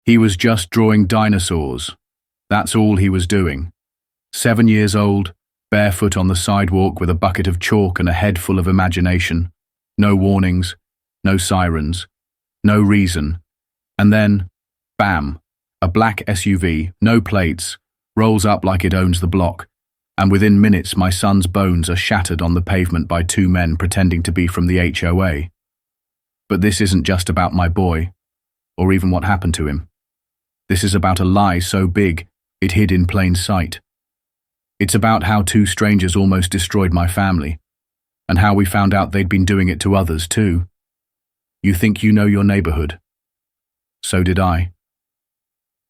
He was just drawing dinosaurs. That's all he was doing. 7 years old, barefoot on the sidewalk with a bucket of chalk and a head full of imagination. No warnings, no sirens, no reason. And then, bam, a black SUV, no plates, rolls up like it owns the block, and within minutes my son's bones are shattered on the pavement by two men pretending to be from the HOA. But this isn't just about my boy, or even what happened to him. This is about a lie so big it hid in plain sight. It's about how two strangers almost destroyed my family, and how we found out they'd been doing it to others too. You think you know your neighborhood? So did I.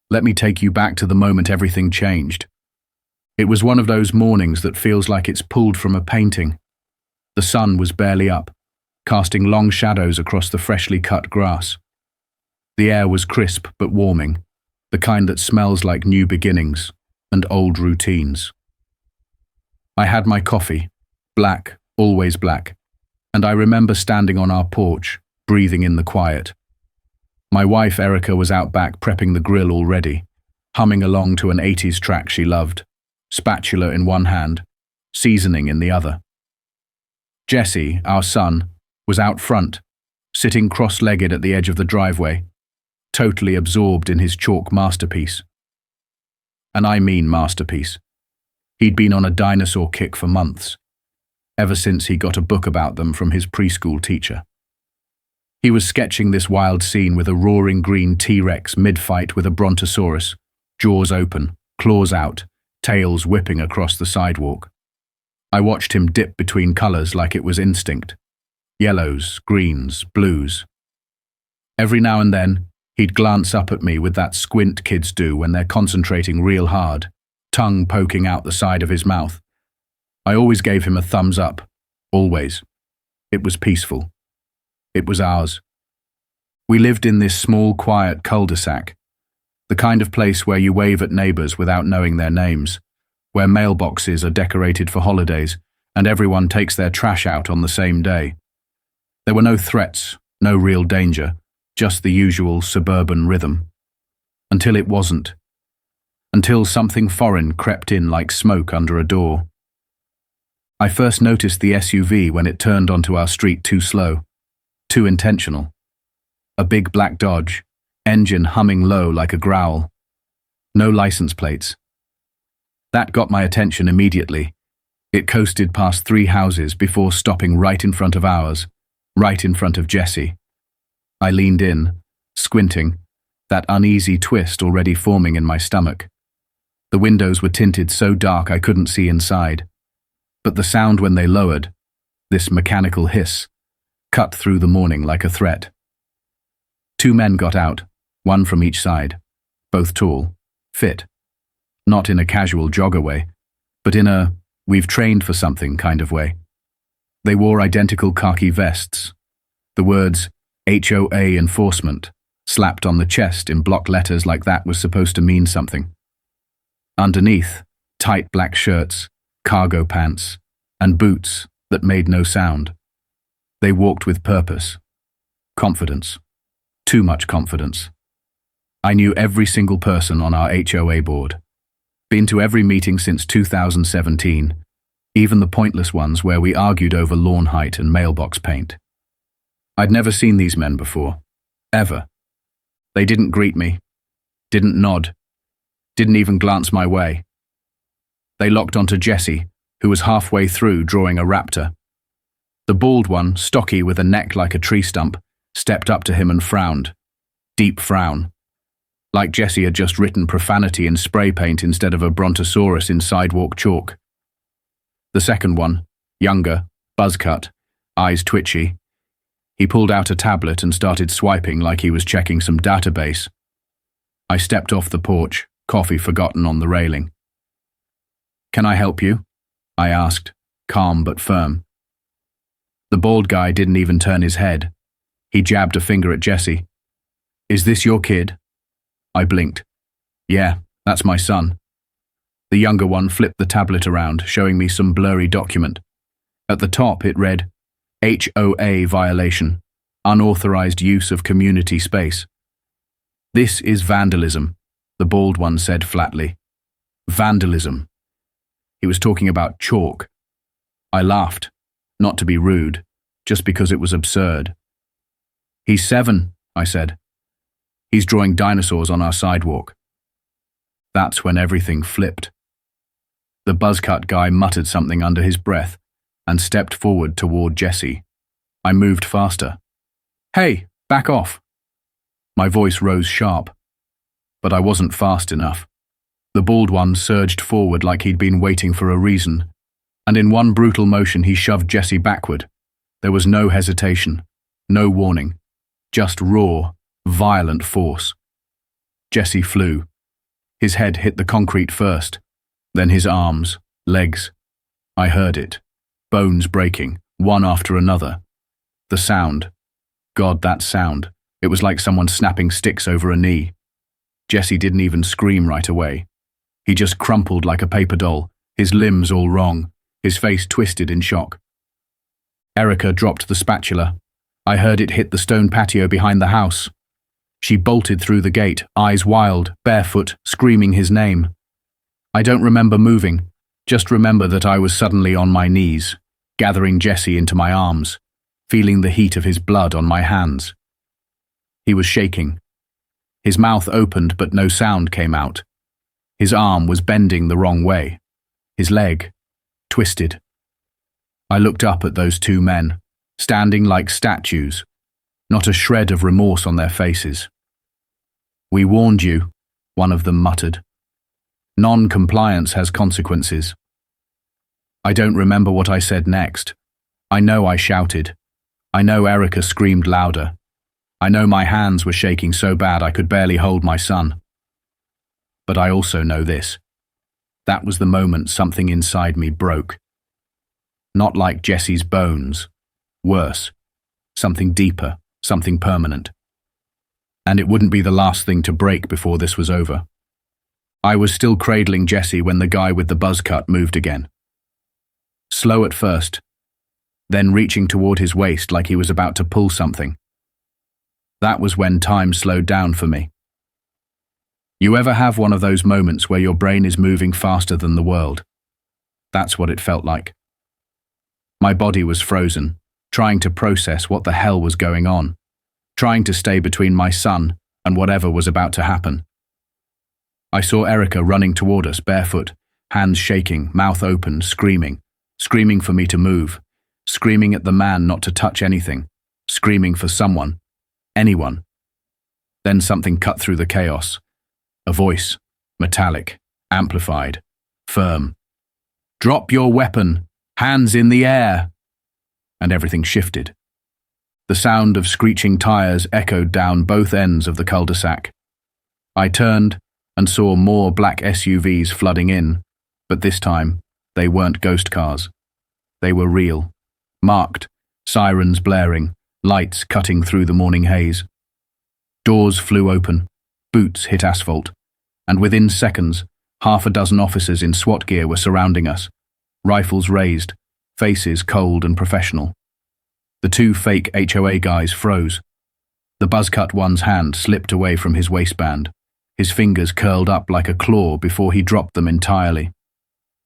Let me take you back to the moment everything changed. It was one of those mornings that feels like it's pulled from a painting. The sun was barely up, casting long shadows across the freshly cut grass. The air was crisp but warming, the kind that smells like new beginnings and old routines. I had my coffee, black, always black, and I remember standing on our porch, breathing in the quiet. My wife Erica was out back prepping the grill already, humming along to an 80s track she loved, spatula in one hand, seasoning in the other. Jesse, our son, was out front, sitting cross-legged at the edge of the driveway, totally absorbed in his chalk masterpiece. And I mean masterpiece. He'd been on a dinosaur kick for months, ever since he got a book about them from his preschool teacher. He was sketching this wild scene with a roaring green T-Rex mid-fight with a brontosaurus, jaws open, claws out, tails whipping across the sidewalk. I watched him dip between colors like it was instinct. Yellows, greens, blues. Every now and then, he'd glance up at me with that squint kids do when they're concentrating real hard, tongue poking out the side of his mouth. I always gave him a thumbs up. Always. It was peaceful. It was ours. We lived in this small, quiet cul-de-sac, the kind of place where you wave at neighbors without knowing their names, where mailboxes are decorated for holidays, and everyone takes their trash out on the same day. There were no threats, no real danger, just the usual suburban rhythm. Until it wasn't. Until something foreign crept in like smoke under a door. I first noticed the SUV when it turned onto our street too slow. Too intentional. A big black Dodge, engine humming low like a growl. No license plates. That got my attention immediately. It coasted past 3 houses before stopping right in front of ours, right in front of Jesse. I leaned in, squinting, that uneasy twist already forming in my stomach. The windows were tinted so dark I couldn't see inside. But the sound when they lowered, this mechanical hiss, cut through the morning like a threat. 2 men got out, one from each side, both tall, fit. Not in a casual jogger way, but in a we've trained for something kind of way. They wore identical khaki vests. The words HOA enforcement slapped on the chest in block letters like that was supposed to mean something. Underneath, tight black shirts, cargo pants, and boots that made no sound. They walked with purpose. Confidence. Too much confidence. I knew every single person on our HOA board. Been to every meeting since 2017, even the pointless ones where we argued over lawn height and mailbox paint. I'd never seen these men before. Ever. They didn't greet me. Didn't nod. Didn't even glance my way. They locked onto Jesse, who was halfway through drawing a raptor. The bald one, stocky with a neck like a tree stump, stepped up to him and frowned. Deep frown. Like Jesse had just written profanity in spray paint instead of a brontosaurus in sidewalk chalk. The second one, younger, buzz-cut, eyes twitchy. He pulled out a tablet and started swiping like he was checking some database. I stepped off the porch, coffee forgotten on the railing. "Can I help you?" I asked, calm but firm. The bald guy didn't even turn his head. He jabbed a finger at Jesse. "Is this your kid?" I blinked. "Yeah, that's my son." The younger one flipped the tablet around, showing me some blurry document. At the top it read, HOA violation, unauthorized use of community space. "This is vandalism," the bald one said flatly. Vandalism. He was talking about chalk. I laughed, not to be rude, just because it was absurd. "He's 7, I said. "He's drawing dinosaurs on our sidewalk." That's when everything flipped. The buzzcut guy muttered something under his breath and stepped forward toward Jesse. I moved faster. "Hey, back off." My voice rose sharp, but I wasn't fast enough. The bald one surged forward like he'd been waiting for a reason, and in one brutal motion he shoved Jesse backward. There was no hesitation, no warning, just raw, violent force. Jesse flew. His head hit the concrete first, then his arms, legs. I heard it, bones breaking, one after another. The sound. God, that sound. It was like someone snapping sticks over a knee. Jesse didn't even scream right away. He just crumpled like a paper doll, his limbs all wrong, his face twisted in shock. Erica dropped the spatula. I heard it hit the stone patio behind the house. She bolted through the gate, eyes wild, barefoot, screaming his name. I don't remember moving, just remember that I was suddenly on my knees, gathering Jesse into my arms, feeling the heat of his blood on my hands. He was shaking. His mouth opened but no sound came out. His arm was bending the wrong way. His leg, twisted. I looked up at those two men, standing like statues, not a shred of remorse on their faces. "We warned you," one of them muttered. "Non-compliance has consequences." I don't remember what I said next. I know I shouted. I know Erica screamed louder. I know my hands were shaking so bad I could barely hold my son. But I also know this. That was the moment something inside me broke. Not like Jesse's bones. Worse. Something deeper, something permanent. And it wouldn't be the last thing to break before this was over. I was still cradling Jesse when the guy with the buzz cut moved again. Slow at first, then reaching toward his waist like he was about to pull something. That was when time slowed down for me. You ever have one of those moments where your brain is moving faster than the world? That's what it felt like. My body was frozen, trying to process what the hell was going on, trying to stay between my son and whatever was about to happen. I saw Erica running toward us barefoot, hands shaking, mouth open, screaming for me to move, screaming at the man not to touch anything, screaming for someone, anyone. Then something cut through the chaos. A voice, metallic, amplified, firm. "Drop your weapon, hands in the air!" And everything shifted. The sound of screeching tires echoed down both ends of the cul-de-sac. I turned and saw more black SUVs flooding in, but this time they weren't ghost cars. They were real, marked, sirens blaring, lights cutting through the morning haze. Doors flew open, boots hit asphalt, and within seconds, half a dozen officers in SWAT gear were surrounding us, rifles raised, faces cold and professional. The two fake HOA guys froze. The buzzcut one's hand slipped away from his waistband, his fingers curled up like a claw before he dropped them entirely.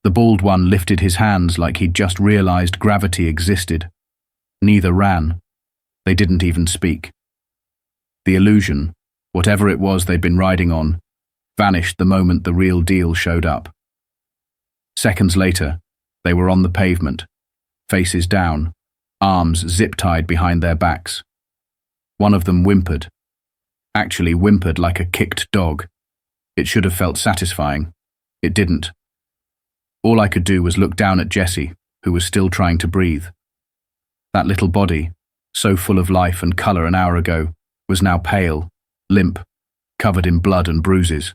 The bald one lifted his hands like he'd just realized gravity existed. Neither ran. They didn't even speak. The illusion, whatever it was they'd been riding on, vanished the moment the real deal showed up. Seconds later, they were on the pavement, faces down, arms zip-tied behind their backs. One of them whimpered. Actually whimpered like a kicked dog. It should have felt satisfying. It didn't. All I could do was look down at Jesse, who was still trying to breathe. That little body, so full of life and colour an hour ago, was now pale, limp, covered in blood and bruises.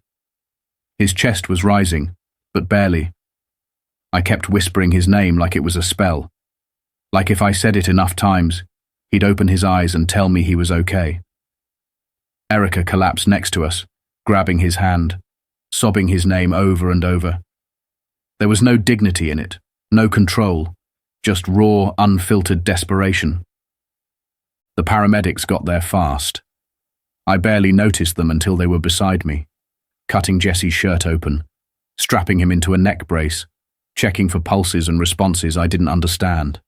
His chest was rising, but barely. I kept whispering his name like it was a spell. Like if I said it enough times, he'd open his eyes and tell me he was okay. Erica collapsed next to us, grabbing his hand, sobbing his name over and over. There was no dignity in it, no control, just raw, unfiltered desperation. The paramedics got there fast. I barely noticed them until they were beside me, cutting Jesse's shirt open, strapping him into a neck brace, checking for pulses and responses I didn't understand.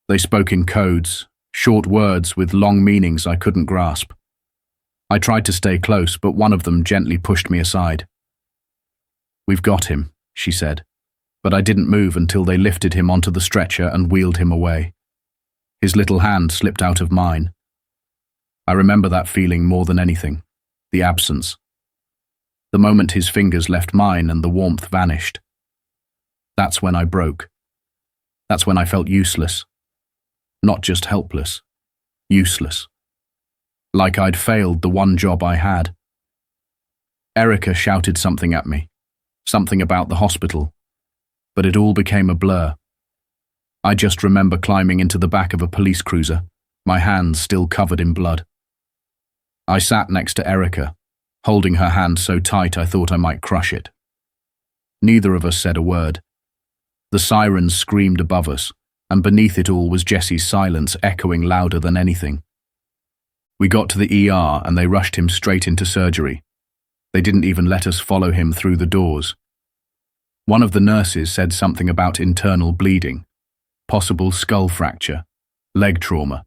They spoke in codes, short words with long meanings I couldn't grasp. I tried to stay close, but one of them gently pushed me aside. "We've got him," she said, but I didn't move until they lifted him onto the stretcher and wheeled him away. His little hand slipped out of mine. I remember that feeling more than anything, the absence. The moment his fingers left mine and the warmth vanished. That's when I broke. That's when I felt useless. Not just helpless, useless. Like I'd failed the one job I had. Erica shouted something at me, something about the hospital, but it all became a blur. I just remember climbing into the back of a police cruiser, my hands still covered in blood. I sat next to Erica, holding her hand so tight I thought I might crush it. Neither of us said a word. The sirens screamed above us, and beneath it all was Jesse's silence echoing louder than anything. We got to the ER and they rushed him straight into surgery. They didn't even let us follow him through the doors. One of the nurses said something about internal bleeding, possible skull fracture, leg trauma.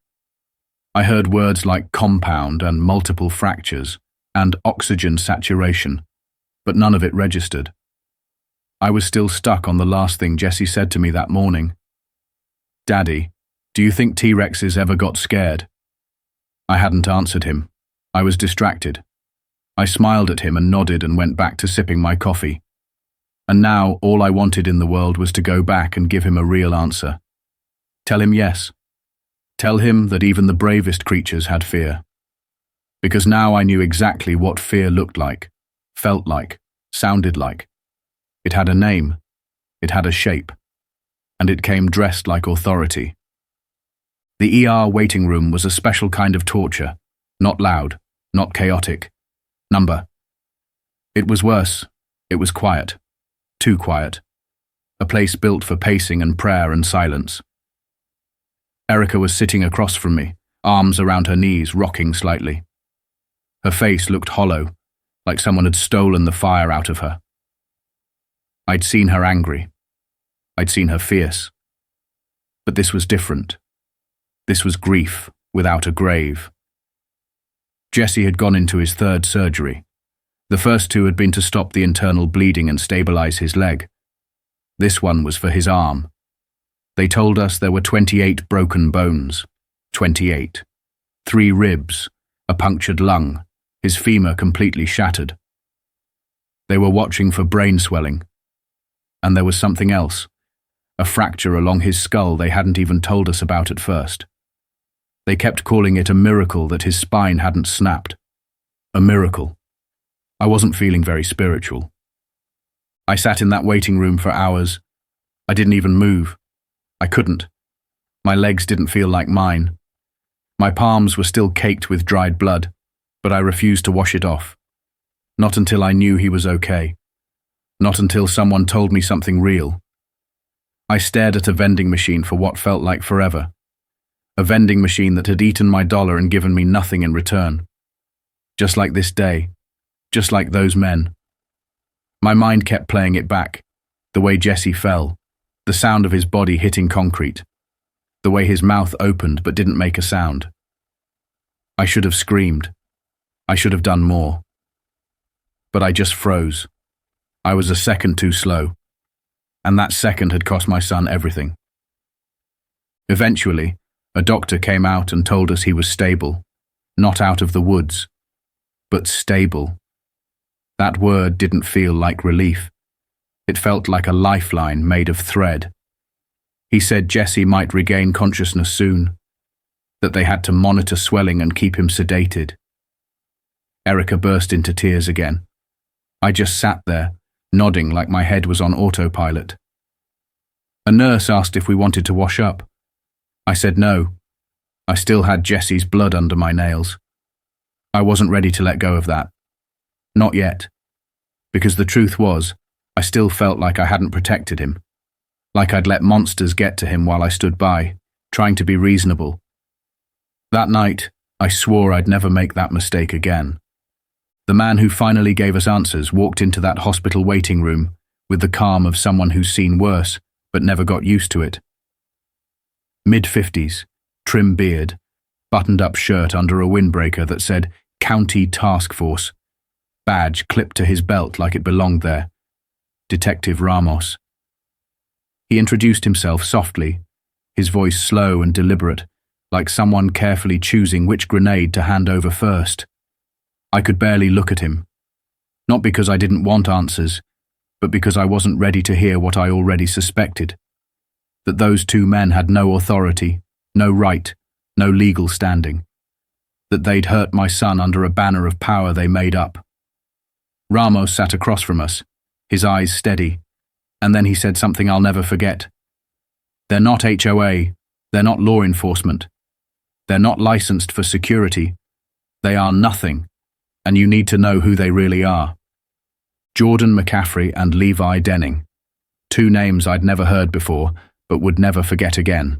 I heard words like compound and multiple fractures and oxygen saturation, but none of it registered. I was still stuck on the last thing Jesse said to me that morning. "Daddy, do you think T-Rexes ever got scared?" I hadn't answered him. I was distracted. I smiled at him and nodded and went back to sipping my coffee. And now all I wanted in the world was to go back and give him a real answer. Tell him yes. Tell him that even the bravest creatures had fear. Because now I knew exactly what fear looked like, felt like, sounded like. It had a name. It had a shape. And it came dressed like authority. The ER waiting room was a special kind of torture, not loud, not chaotic. Number. It was worse. It was quiet. Too quiet. A place built for pacing and prayer and silence. Erica was sitting across from me, arms around her knees, rocking slightly. Her face looked hollow, like someone had stolen the fire out of her. I'd seen her angry. I'd seen her fierce. But this was different. This was grief without a grave. Jesse had gone into his third surgery. The first two had been to stop the internal bleeding and stabilize his leg. This one was for his arm. They told us there were 28 broken bones. 28. 3 ribs, a punctured lung, his femur completely shattered. They were watching for brain swelling. And there was something else, a fracture along his skull they hadn't even told us about at first. They kept calling it a miracle that his spine hadn't snapped. A miracle. I wasn't feeling very spiritual. I sat in that waiting room for hours. I didn't even move. I couldn't. My legs didn't feel like mine. My palms were still caked with dried blood, but I refused to wash it off. Not until I knew he was okay. Not until someone told me something real. I stared at a vending machine for what felt like forever. A vending machine that had eaten my dollar and given me nothing in return. Just like this day. Just like those men. My mind kept playing it back. The way Jesse fell. The sound of his body hitting concrete. The way his mouth opened but didn't make a sound. I should have screamed. I should have done more. But I just froze. I was a second too slow. And that second had cost my son everything. Eventually, a doctor came out and told us he was stable. Not out of the woods, but stable. That word didn't feel like relief. It felt like a lifeline made of thread. He said Jesse might regain consciousness soon, that they had to monitor swelling and keep him sedated. Erica burst into tears again. I just sat there, nodding like my head was on autopilot. A nurse asked if we wanted to wash up. I said no. I still had Jesse's blood under my nails. I wasn't ready to let go of that. Not yet. Because the truth was, I still felt like I hadn't protected him. Like I'd let monsters get to him while I stood by, trying to be reasonable. That night, I swore I'd never make that mistake again. The man who finally gave us answers walked into that hospital waiting room with the calm of someone who's seen worse, but never got used to it. Mid-50s, trim beard, buttoned-up shirt under a windbreaker that said County Task Force, badge clipped to his belt like it belonged there. Detective Ramos. He introduced himself softly, his voice slow and deliberate, like someone carefully choosing which grenade to hand over first. I could barely look at him, not because I didn't want answers, but because I wasn't ready to hear what I already suspected, that those two men had no authority, no right, no legal standing, that they'd hurt my son under a banner of power they made up. Ramos sat across from us, his eyes steady, and then he said something I'll never forget. They're not HOA, they're not law enforcement, they're not licensed for security, they are nothing, and you need to know who they really are. Jordan McCaffrey and Levi Denning, two names I'd never heard before, but would never forget again.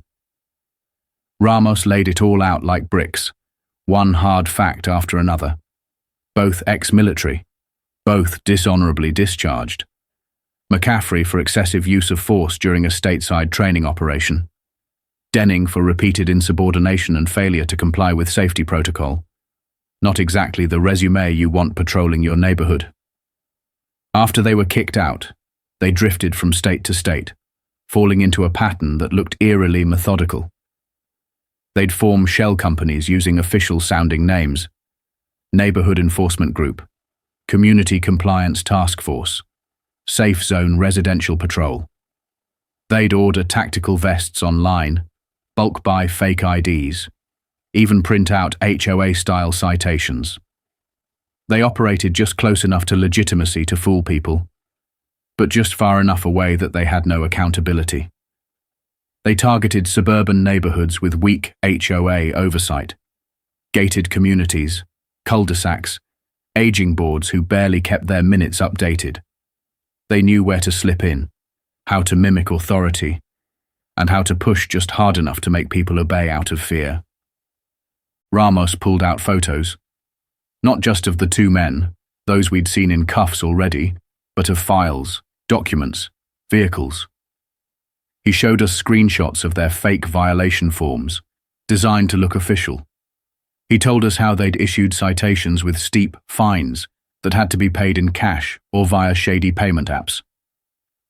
Ramos laid it all out like bricks, one hard fact after another. Both ex-military, both dishonorably discharged. McCaffrey for excessive use of force during a stateside training operation. Denning for repeated insubordination and failure to comply with safety protocol. Not exactly the resume you want patrolling your neighborhood. After they were kicked out, they drifted from state to state, falling into a pattern that looked eerily methodical. They'd form shell companies using official-sounding names. Neighborhood Enforcement Group, Community Compliance Task Force, Safe Zone Residential Patrol. They'd order tactical vests online, bulk buy fake IDs, even print out HOA-style citations. They operated just close enough to legitimacy to fool people, but just far enough away that they had no accountability. They targeted suburban neighborhoods with weak HOA oversight, gated communities, cul-de-sacs, aging boards who barely kept their minutes updated. They knew where to slip in, how to mimic authority, and how to push just hard enough to make people obey out of fear. Ramos pulled out photos, not just of the two men, those we'd seen in cuffs already, but of files, documents, vehicles. He showed us screenshots of their fake violation forms, designed to look official. He told us how they'd issued citations with steep fines that had to be paid in cash or via shady payment apps.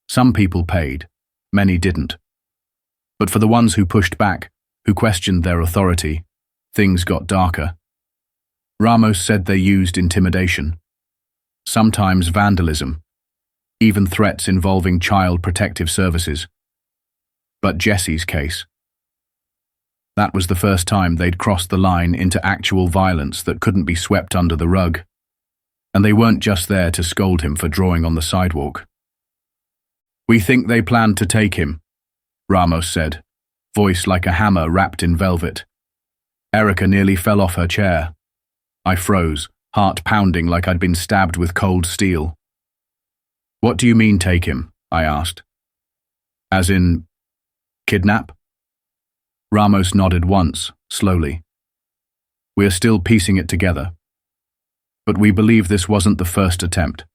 Some people paid, many didn't. But for the ones who pushed back, who questioned their authority, things got darker. Ramos said they used intimidation, sometimes vandalism, even threats involving child protective services. But Jesse's case. That was the first time they'd crossed the line into actual violence that couldn't be swept under the rug. And they weren't just there to scold him for drawing on the sidewalk. "We think they planned to take him," Ramos said, voice like a hammer wrapped in velvet. Erica nearly fell off her chair. I froze, heart pounding like I'd been stabbed with cold steel. "What do you mean take him?" I asked. "As in, kidnap?" Ramos nodded once, slowly. "We're still piecing it together. But we believe this wasn't the first attempt.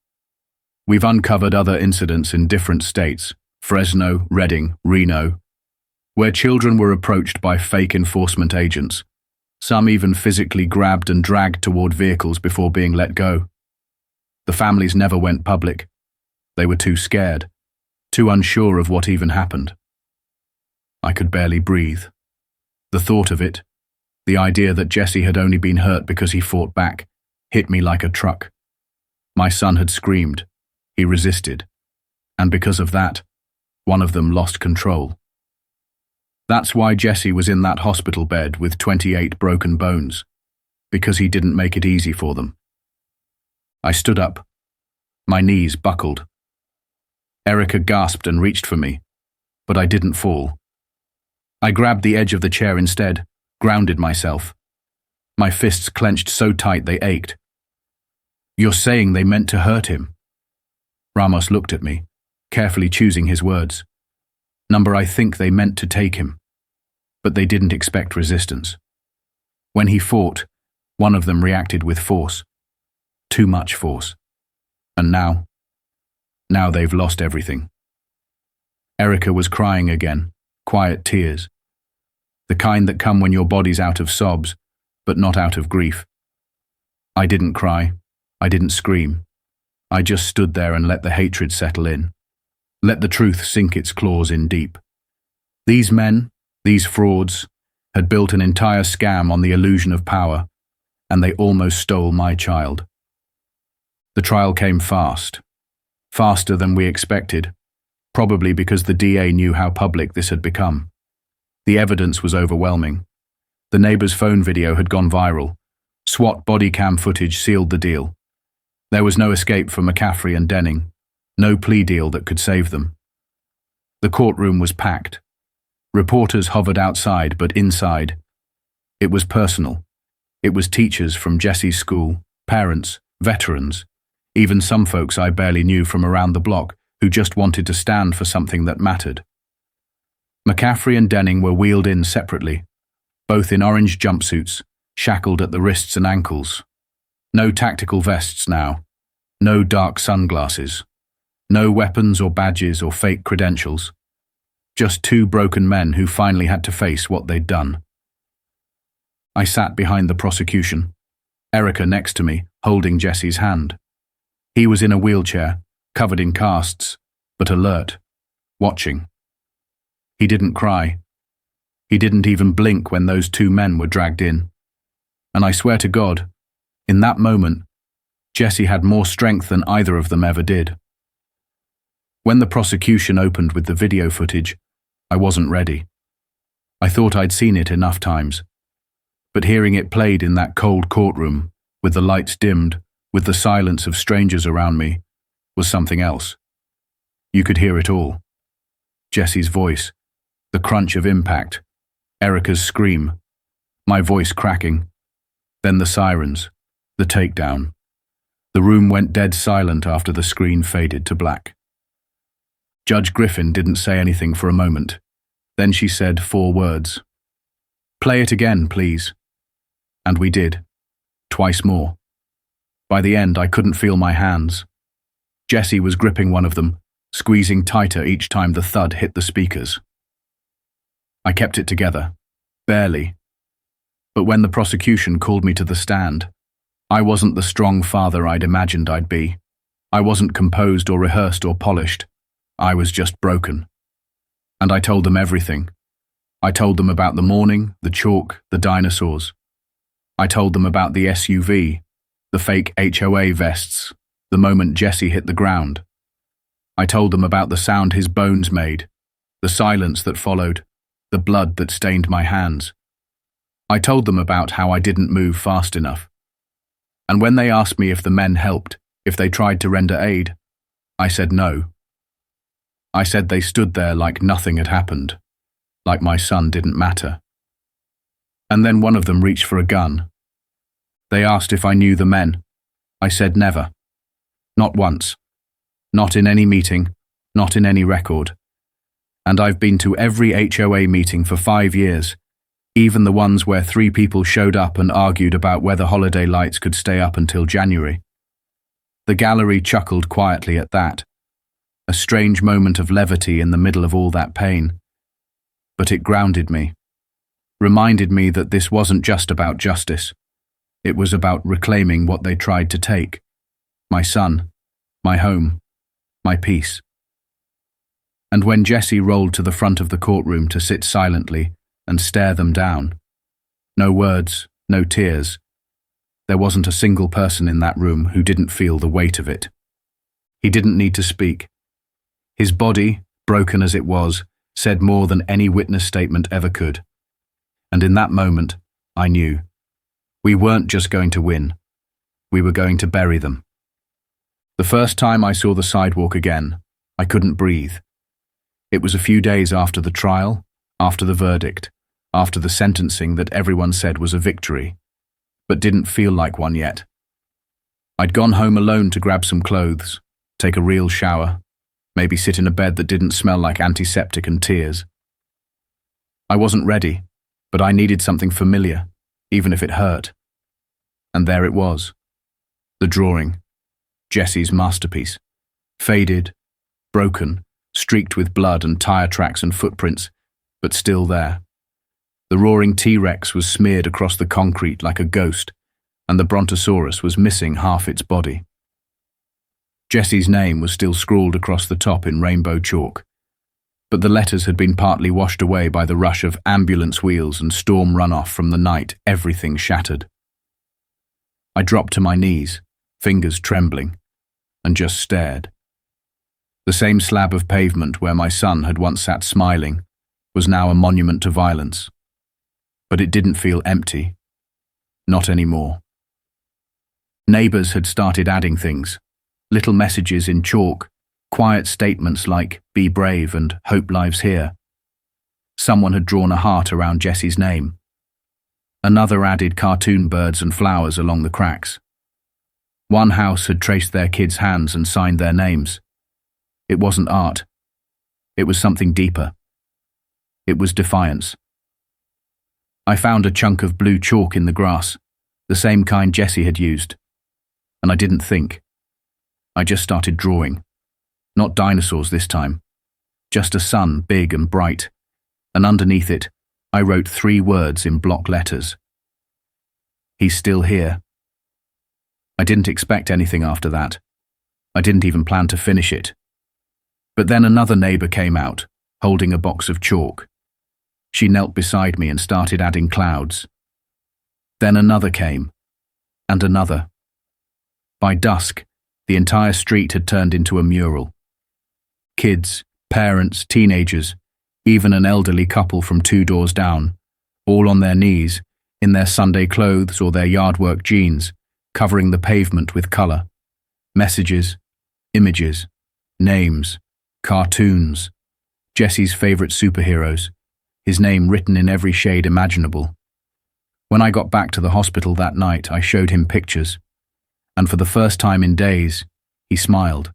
We've uncovered other incidents in different states, Fresno, Redding, Reno, where children were approached by fake enforcement agents, some even physically grabbed and dragged toward vehicles before being let go. The families never went public. They were too scared, too unsure of what even happened. I could barely breathe. The thought of it, the idea that Jesse had only been hurt because he fought back, hit me like a truck. My son had screamed. He resisted. And because of that, one of them lost control. That's why Jesse was in that hospital bed with 28 broken bones, because he didn't make it easy for them. I stood up. My knees buckled. Erica gasped and reached for me, but I didn't fall. I grabbed the edge of the chair instead, grounded myself. My fists clenched so tight they ached. "You're saying they meant to hurt him?" Ramos looked at me, carefully choosing his words. I think they meant to take him, but they didn't expect resistance. When he fought, One of them reacted with force. Too much force. And now they've lost everything. Erica was crying again, quiet tears. The kind that come when your body's out of sobs, but not out of grief. I didn't cry. I didn't scream. I just stood there and let the hatred settle in. Let the truth sink its claws in deep. These men, these frauds, had built an entire scam on the illusion of power, and they almost stole my child. The trial came fast. Faster than we expected, probably because the DA knew how public this had become. The evidence was overwhelming. The neighbor's phone video had gone viral. SWAT body cam footage sealed the deal. There was no escape for McCaffrey and Denning, no plea deal that could save them. The courtroom was packed. Reporters hovered outside, but inside. It was personal. It was teachers from Jesse's school, parents, veterans, even some folks I barely knew from around the block who just wanted to stand for something that mattered. McCaffrey and Denning were wheeled in separately, both in orange jumpsuits, shackled at the wrists and ankles. No tactical vests now, no dark sunglasses, no weapons or badges or fake credentials. Just two broken men who finally had to face what they'd done. I sat behind the prosecution, Erica next to me, holding Jesse's hand. He was in a wheelchair, covered in casts, but alert, watching. He didn't cry. He didn't even blink when those two men were dragged in. And I swear to God, in that moment, Jesse had more strength than either of them ever did. When the prosecution opened with the video footage, I wasn't ready. I thought I'd seen it enough times. But hearing it played in that cold courtroom, with the lights dimmed, with the silence of strangers around me, was something else. You could hear it all. Jesse's voice, the crunch of impact, Erica's scream, my voice cracking, then the sirens, the takedown. The room went dead silent after the screen faded to black. Judge Griffin didn't say anything for a moment. Then she said 4 words. "Play it again, please." And we did. Twice more. By the end, I couldn't feel my hands. Jesse was gripping one of them, squeezing tighter each time the thud hit the speakers. I kept it together. Barely. But when the prosecution called me to the stand, I wasn't the strong father I'd imagined I'd be. I wasn't composed or rehearsed or polished. I was just broken. And I told them everything. I told them about the morning, the chalk, the dinosaurs. I told them about the SUV, the fake HOA vests, the moment Jesse hit the ground. I told them about the sound his bones made, the silence that followed, the blood that stained my hands. I told them about how I didn't move fast enough. And when they asked me if the men helped, if they tried to render aid, I said no. I said they stood there like nothing had happened, like my son didn't matter. And then one of them reached for a gun. They asked if I knew the men. I said never. Not once. Not in any meeting, not in any record. And I've been to every HOA meeting for 5 years, even the ones where 3 people showed up and argued about whether holiday lights could stay up until January. The gallery chuckled quietly at that. A strange moment of levity in the middle of all that pain. But it grounded me. Reminded me that this wasn't just about justice. It was about reclaiming what they tried to take. My son, my home, my peace. And when Jesse rolled to the front of the courtroom to sit silently and stare them down, no words, no tears, there wasn't a single person in that room who didn't feel the weight of it. He didn't need to speak. His body, broken as it was, said more than any witness statement ever could. And in that moment, I knew. We weren't just going to win. We were going to bury them. The first time I saw the sidewalk again, I couldn't breathe. It was a few days after the trial, after the verdict, after the sentencing that everyone said was a victory, but didn't feel like one yet. I'd gone home alone to grab some clothes, take a real shower, maybe sit in a bed that didn't smell like antiseptic and tears. I wasn't ready, but I needed something familiar, even if it hurt. And there it was. The drawing. Jesse's masterpiece. Faded, broken, streaked with blood and tire tracks and footprints, but still there. The roaring T-Rex was smeared across the concrete like a ghost, and the Brontosaurus was missing half its body. Jesse's name was still scrawled across the top in rainbow chalk, but the letters had been partly washed away by the rush of ambulance wheels and storm runoff from the night everything shattered. I dropped to my knees, fingers trembling, and just stared. The same slab of pavement where my son had once sat smiling was now a monument to violence. But it didn't feel empty. Not anymore. Neighbors had started adding things, little messages in chalk, quiet statements like, "Be brave" and "Hope lives here." Someone had drawn a heart around Jesse's name. Another added cartoon birds and flowers along the cracks. One house had traced their kids' hands and signed their names. It wasn't art. It was something deeper. It was defiance. I found a chunk of blue chalk in the grass, the same kind Jesse had used. And I didn't think. I just started drawing. Not dinosaurs this time. Just a sun, big and bright. And underneath it, I wrote 3 words in block letters. He's still here. I didn't expect anything after that. I didn't even plan to finish it. But then another neighbor came out, holding a box of chalk. She knelt beside me and started adding clouds. Then another came, and another. By dusk, the entire street had turned into a mural. Kids, parents, teenagers, even an elderly couple from 2 doors down, all on their knees, in their Sunday clothes or their yard work jeans, covering the pavement with color. Messages, images, names, cartoons, Jesse's favorite superheroes, his name written in every shade imaginable. When I got back to the hospital that night, I showed him pictures, and for the first time in days, he smiled.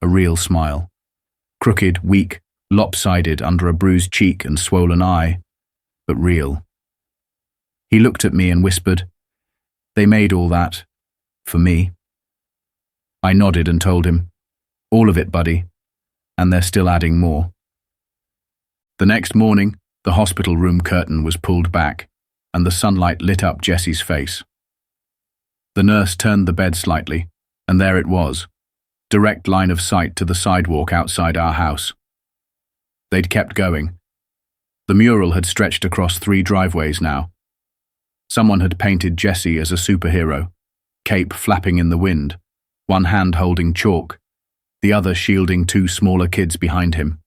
A real smile. Crooked, weak, lopsided under a bruised cheek and swollen eye, but real. He looked at me and whispered, "They made all that for me." I nodded and told him, "All of it, buddy, and they're still adding more." The next morning, the hospital room curtain was pulled back, and the sunlight lit up Jesse's face. The nurse turned the bed slightly, and there it was, direct line of sight to the sidewalk outside our house. They'd kept going. The mural had stretched across 3 driveways now. Someone had painted Jesse as a superhero, cape flapping in the wind, one hand holding chalk, the other shielding 2 smaller kids behind him.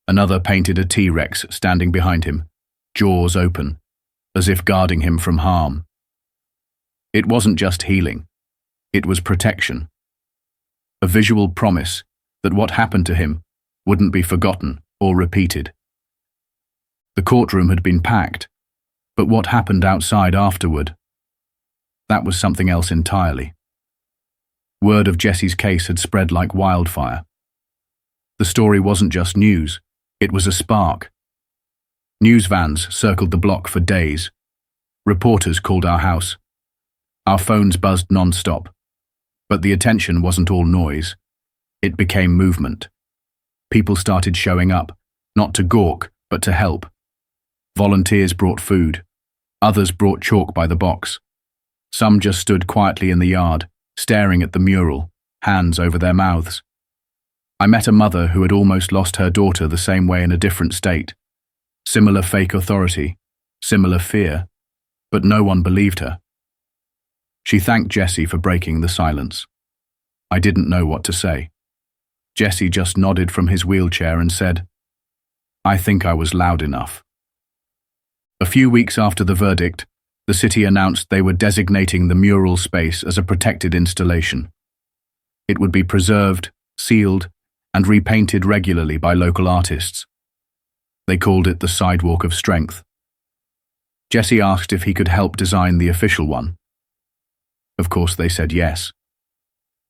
Another painted a T-Rex standing behind him, jaws open, as if guarding him from harm. It wasn't just healing. It was protection. A visual promise that what happened to him wouldn't be forgotten or repeated. The courtroom had been packed, but what happened outside afterward? That was something else entirely. Word of Jesse's case had spread like wildfire. The story wasn't just news, it was a spark. News vans circled the block for days. Reporters called our house. Our phones buzzed non-stop. But the attention wasn't all noise. It became movement. People started showing up, not to gawk, but to help. Volunteers brought food. Others brought chalk by the box. Some just stood quietly in the yard, staring at the mural, hands over their mouths. I met a mother who had almost lost her daughter the same way in a different state. Similar fake authority, similar fear, but no one believed her. She thanked Jesse for breaking the silence. I didn't know what to say. Jesse just nodded from his wheelchair and said, "I think I was loud enough." A few weeks after the verdict, the city announced they were designating the mural space as a protected installation. It would be preserved, sealed, and repainted regularly by local artists. They called it the Sidewalk of Strength. Jesse asked if he could help design the official one. Of course they said yes.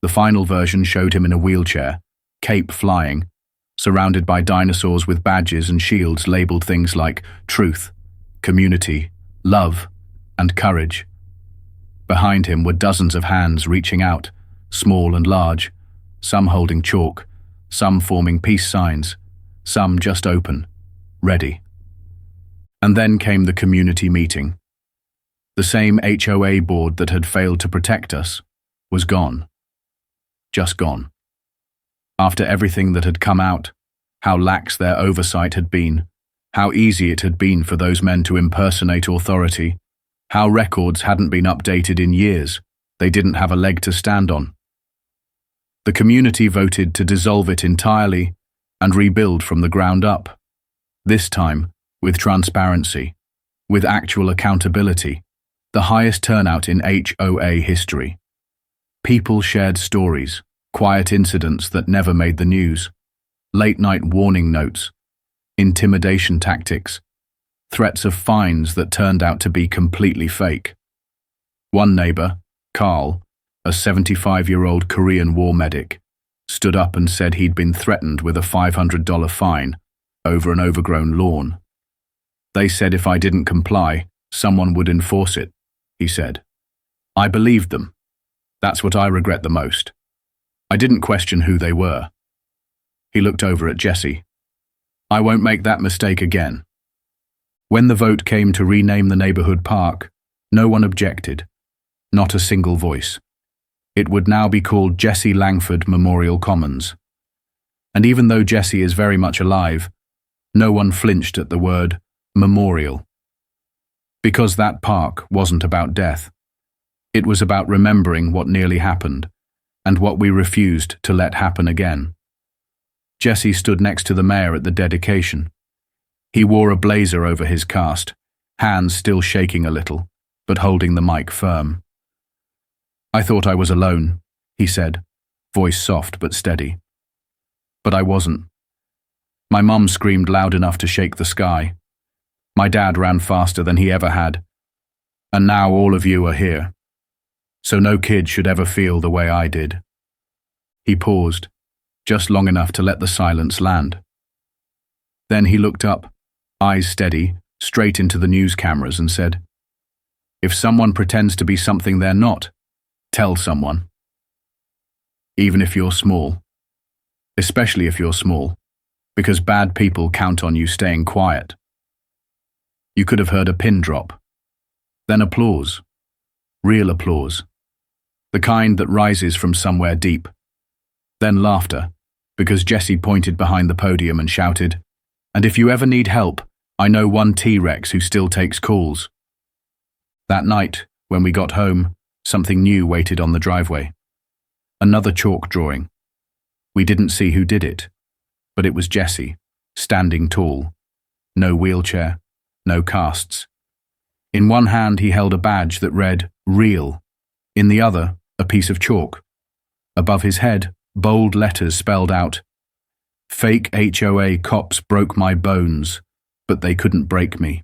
The final version showed him in a wheelchair, cape flying, surrounded by dinosaurs with badges and shields labeled things like truth, community, love, and courage. Behind him were dozens of hands reaching out, small and large, some holding chalk, some forming peace signs, some just open, ready. And then came the community meeting. The same HOA board that had failed to protect us was gone. Just gone. After everything that had come out, how lax their oversight had been, how easy it had been for those men to impersonate authority, how records hadn't been updated in years, they didn't have a leg to stand on. The community voted to dissolve it entirely and rebuild from the ground up, this time with transparency, with actual accountability, the highest turnout in HOA history. People shared stories, quiet incidents that never made the news, late-night warning notes, intimidation tactics, threats of fines that turned out to be completely fake. One neighbor, Carl, a 75-year-old Korean war medic, stood up and said he'd been threatened with a $500 fine over an overgrown lawn. They said if I didn't comply, someone would enforce it, he said. I believed them. That's what I regret the most. I didn't question who they were. He looked over at Jesse. I won't make that mistake again. When the vote came to rename the neighborhood park, no one objected. Not a single voice. It would now be called Jesse Langford Memorial Commons. And even though Jesse is very much alive, no one flinched at the word memorial. Because that park wasn't about death. It was about remembering what nearly happened, and what we refused to let happen again. Jesse stood next to the mayor at the dedication. He wore a blazer over his cast, hands still shaking a little, but holding the mic firm. I thought I was alone, he said, voice soft but steady. But I wasn't. My mum screamed loud enough to shake the sky. My dad ran faster than he ever had. And now all of you are here. So no kid should ever feel the way I did. He paused, just long enough to let the silence land. Then he looked up, eyes steady, straight into the news cameras and said, if someone pretends to be something they're not, tell someone. Even if you're small. Especially if you're small, because bad people count on you staying quiet. You could have heard a pin drop. Then applause. Real applause. The kind that rises from somewhere deep. Then laughter, because Jesse pointed behind the podium and shouted, and if you ever need help, I know one T-Rex who still takes calls. That night, when we got home, something new waited on the driveway. Another chalk drawing. We didn't see who did it, but it was Jesse, standing tall. No wheelchair, no casts. In one hand he held a badge that read, Real. In the other, a piece of chalk. Above his head, bold letters spelled out, Fake HOA cops broke my bones, but they couldn't break me.